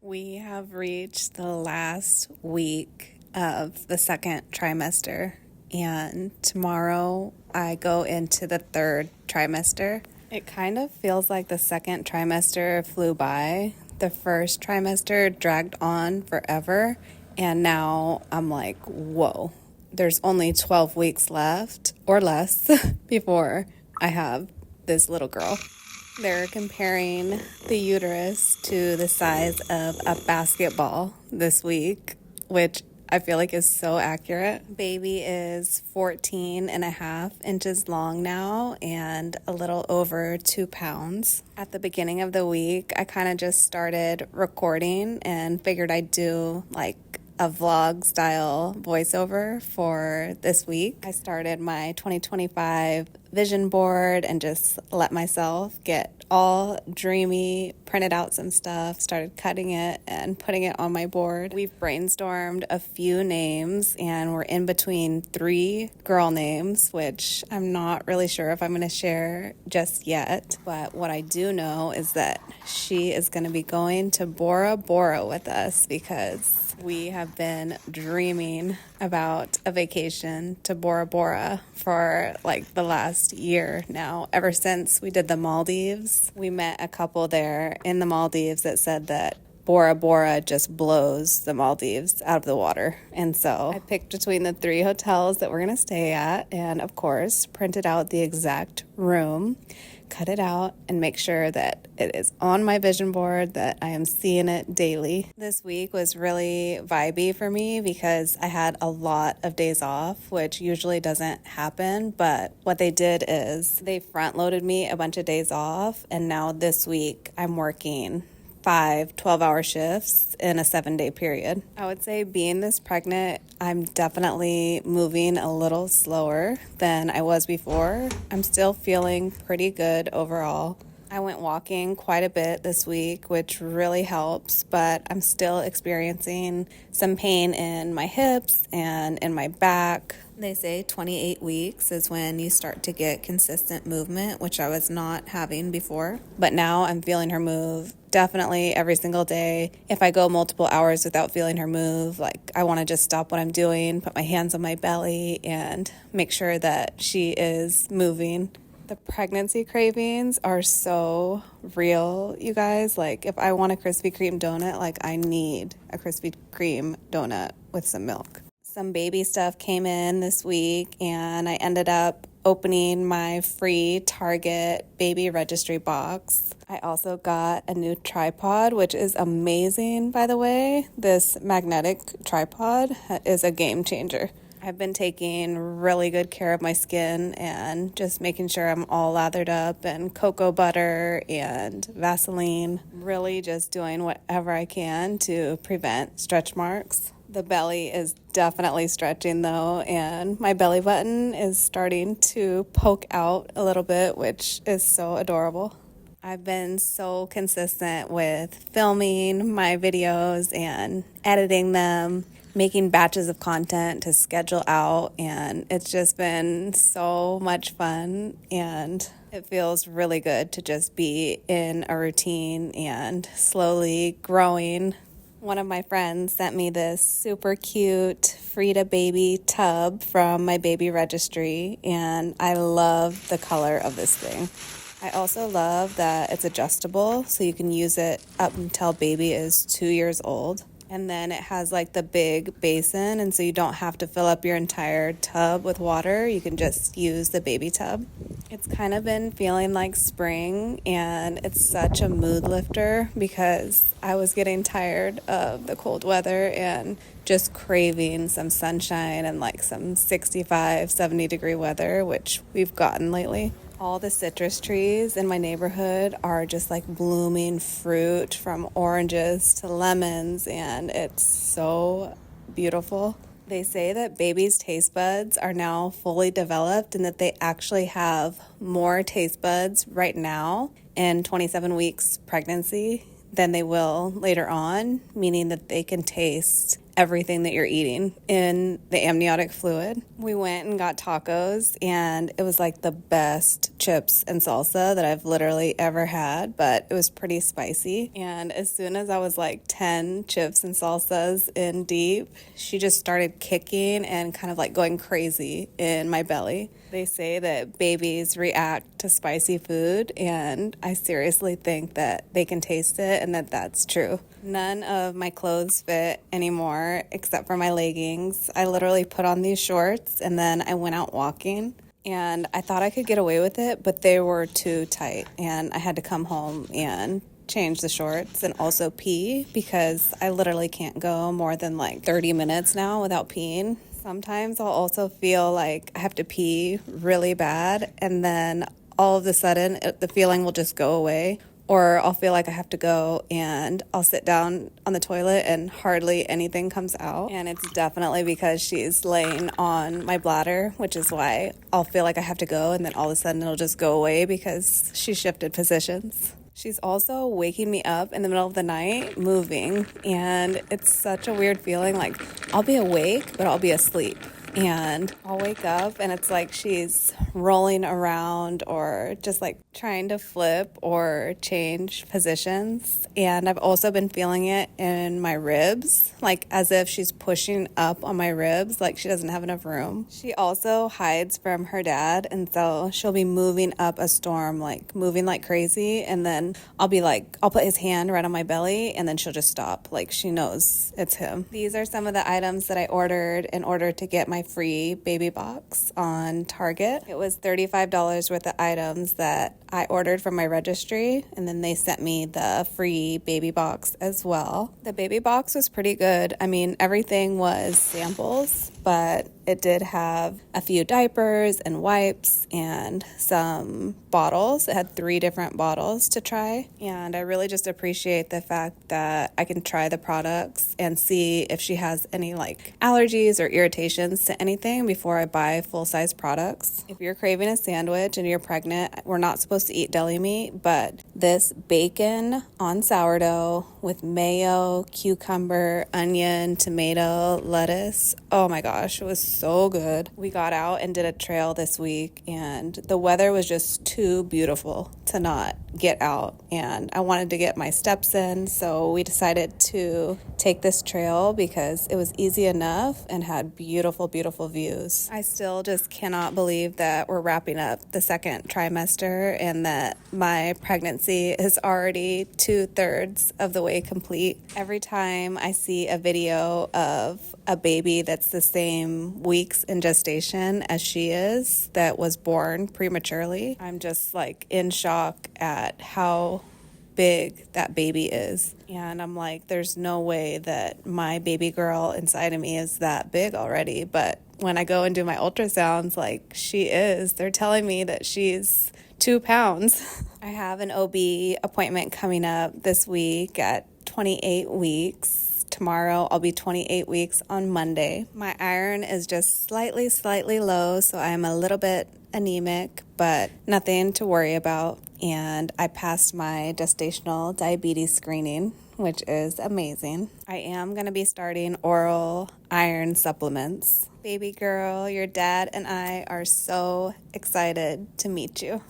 We have reached the last week of the second trimester, and tomorrow I go into the third trimester. It kind of feels like the second trimester flew by. The first trimester dragged on forever, and now I'm like, whoa, there's only 12 weeks left or less before I have this little girl. They're comparing the uterus to the size of a basketball this week, which I feel like is so accurate. Baby is 14 and a half inches long now and a little over 2 pounds. At the beginning of the week, I kind of just started recording and figured I'd do like a vlog style voiceover for this week. I started my 2025 vision board and just let myself get all dreamy, printed out some stuff, started cutting it and putting it on my board. We've brainstormed a few names and we're in between 3 girl names, which I'm not really sure if I'm going to share just yet. But what I do know is that she is going to be going to Bora Bora with us because we have been dreaming about a vacation to Bora Bora for like the last year now, ever since we did the Maldives. We met a couple there in the Maldives that said that Bora Bora just blows the Maldives out of the water. And so I picked between the 3 hotels that we're going to stay at and, of course, printed out the exact room, cut it out, and make sure that it is on my vision board, that I am seeing it daily. This week was really vibey for me because I had a lot of days off, which usually doesn't happen. But what they did is they front-loaded me a bunch of days off, and now this week I'm working 5 12-hour shifts in a 7-day period. I would say being this pregnant, I'm definitely moving a little slower than I was before. I'm still feeling pretty good overall. I went walking quite a bit this week, which really helps, but I'm still experiencing some pain in my hips and in my back. They say 28 weeks is when you start to get consistent movement, which I was not having before. But now I'm feeling her move definitely every single day. If I go multiple hours without feeling her move, like I want to just stop what I'm doing, put my hands on my belly, and make sure that she is moving. The pregnancy cravings are so real, you guys. Like, if I want a Krispy Kreme donut, like, I need a Krispy Kreme donut with some milk. Some baby stuff came in this week, and I ended up opening my free Target baby registry box. I also got a new tripod, which is amazing, by the way. This magnetic tripod is a game changer. I've been taking really good care of my skin and just making sure I'm all lathered up and cocoa butter and Vaseline. Really just doing whatever I can to prevent stretch marks. The belly is definitely stretching though, and my belly button is starting to poke out a little bit, which is so adorable. I've been so consistent with filming my videos and editing them, making batches of content to schedule out, and it's just been so much fun, and it feels really good to just be in a routine and slowly growing. One of my friends sent me this super cute Frida baby tub from my baby registry, and I love the color of this thing. I also love that it's adjustable, so you can use it up until baby is 2 years old. And then it has like the big basin, and so you don't have to fill up your entire tub with water. You can just use the baby tub. It's kind of been feeling like spring, and it's such a mood lifter because I was getting tired of the cold weather and just craving some sunshine and like some 65, 70 degree weather, which we've gotten lately. All the citrus trees in my neighborhood are just like blooming fruit, from oranges to lemons, and it's so beautiful. They say that babies' taste buds are now fully developed and that they actually have more taste buds right now in 27 weeks pregnancy than they will later on, meaning that they can taste everything that you're eating in the amniotic fluid. We went and got tacos, and it was like the best chips and salsa that I've literally ever had, but it was pretty spicy. And as soon as I was like 10 chips and salsas in deep, she just started kicking and kind of like going crazy in my belly. They say that babies react to spicy food, and I seriously think that they can taste it and that that's true. None of my clothes fit anymore except for my leggings. I literally put on these shorts and then I went out walking, and I thought I could get away with it, but they were too tight, and I had to come home and change the shorts and also pee because I literally can't go more than like 30 minutes now without peeing. Sometimes I'll also feel like I have to pee really bad, and then all of a sudden the feeling will just go away. Or I'll feel like I have to go and I'll sit down on the toilet and hardly anything comes out. And it's definitely because she's laying on my bladder, which is why I'll feel like I have to go, and then all of a sudden it'll just go away because she shifted positions. She's also waking me up in the middle of the night, moving, and it's such a weird feeling. Like, I'll be awake, but I'll be asleep. And I'll wake up and it's like she's rolling around or just like trying to flip or change positions. And I've also been feeling it in my ribs, like as if she's pushing up on my ribs, like she doesn't have enough room. She also hides from her dad, and so she'll be moving up a storm, like moving like crazy. And then I'll put his hand right on my belly, and then she'll just stop, like she knows it's him. These are some of the items that I ordered in order to get my free baby box on Target. It was $35 worth of items that I ordered from my registry, and then they sent me the free baby box as well. The baby box was pretty good. I mean, everything was samples, but it did have a few diapers and wipes and some bottles. It had 3 different bottles to try, and I really just appreciate the fact that I can try the products and see if she has any like allergies or irritations to anything before I buy full-size products. If you're craving a sandwich and you're pregnant, we're not supposed to eat deli meat, but this bacon on sourdough with mayo, cucumber, onion, tomato, lettuce, oh my gosh, it was so good. We got out and did a trail this week, and the weather was just too beautiful to not get out, and I wanted to get my steps in, so we decided to take this trail because it was easy enough and had beautiful views. I still just cannot believe that we're wrapping up the second trimester and that my pregnancy is already 2/3 of the way complete. Every time I see a video of a baby that's the same weeks in gestation as she is, that was born prematurely, I'm just like in shock at how big that baby is. And I'm like, there's no way that my baby girl inside of me is that big already. But when I go and do my ultrasounds, like she is, they're telling me that she's 2 pounds. I have an OB appointment coming up this week at 28 weeks. Tomorrow I'll be 28 weeks on Monday. My iron is just slightly low, so I'm a little bit anemic, but nothing to worry about. And I passed my gestational diabetes screening, which is amazing. I am going to be starting oral iron supplements. Baby girl, your dad and I are so excited to meet you.